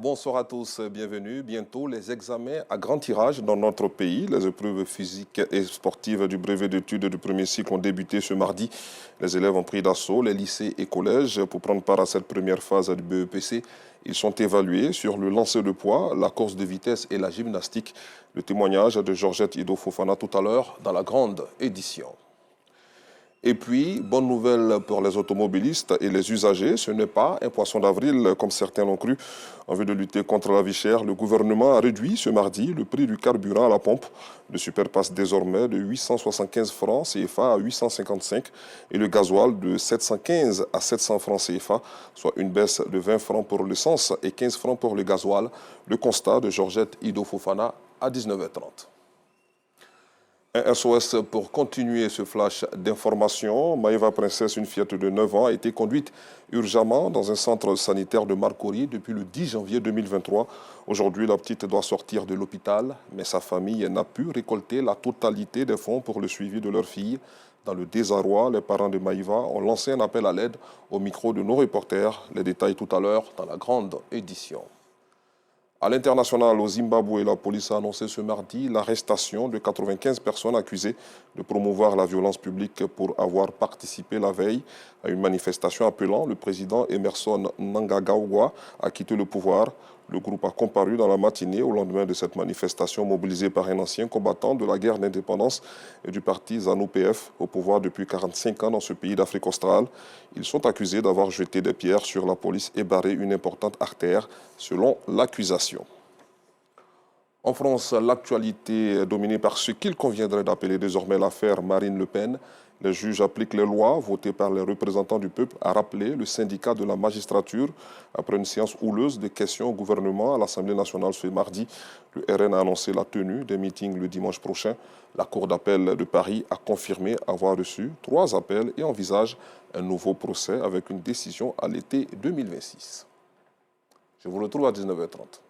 Bonsoir à tous, bienvenue. Bientôt, les examens à grand tirage dans notre pays. Les épreuves physiques et sportives du brevet d'études du premier cycle ont débuté ce mardi. Les élèves ont pris d'assaut les lycées et collèges pour prendre part à cette première phase du BEPC. Ils sont évalués sur le lancer de poids, la course de vitesse et la gymnastique. Le témoignage de Georgette Ido Fofana tout à l'heure dans la grande édition. Et puis, bonne nouvelle pour les automobilistes et les usagers, ce n'est pas un poisson d'avril comme certains l'ont cru. En vue de lutter contre la vie chère, le gouvernement a réduit ce mardi le prix du carburant à la pompe. Le super passe désormais de 875 francs CFA à 855 et le gasoil de 715 à 700 francs CFA, soit une baisse de 20 francs pour l'essence et 15 francs pour le gasoil. Le constat de Georgette Ido Fofana à 19h30. Un SOS pour continuer ce flash d'information. Maïva Princesse, une fillette de 9 ans, a été conduite urgemment dans un centre sanitaire de Marcory depuis le 10 janvier 2023. Aujourd'hui, la petite doit sortir de l'hôpital, mais sa famille n'a pu récolter la totalité des fonds pour le suivi de leur fille. Dans le désarroi, les parents de Maïva ont lancé un appel à l'aide au micro de nos reporters. Les détails tout à l'heure dans la grande édition. À l'international, au Zimbabwe, la police a annoncé ce mardi l'arrestation de 95 personnes accusées de promouvoir la violence publique pour avoir participé la veille à une manifestation appelant le président Emerson Mnangagwa à quitter le pouvoir. Le groupe a comparu dans la matinée au lendemain de cette manifestation mobilisée par un ancien combattant de la guerre d'indépendance et du parti ZANU-PF au pouvoir depuis 45 ans dans ce pays d'Afrique australe. Ils sont accusés d'avoir jeté des pierres sur la police et barré une importante artère, selon l'accusation. En France, l'actualité est dominée par ce qu'il conviendrait d'appeler désormais l'affaire Marine Le Pen. Les juges appliquent les lois votées par les représentants du peuple, a rappelé le syndicat de la magistrature après une séance houleuse de questions au gouvernement à l'Assemblée nationale ce mardi. Le RN a annoncé la tenue des meetings le dimanche prochain. La Cour d'appel de Paris a confirmé avoir reçu 3 appels et envisage un nouveau procès avec une décision à l'été 2026. Je vous retrouve à 19h30.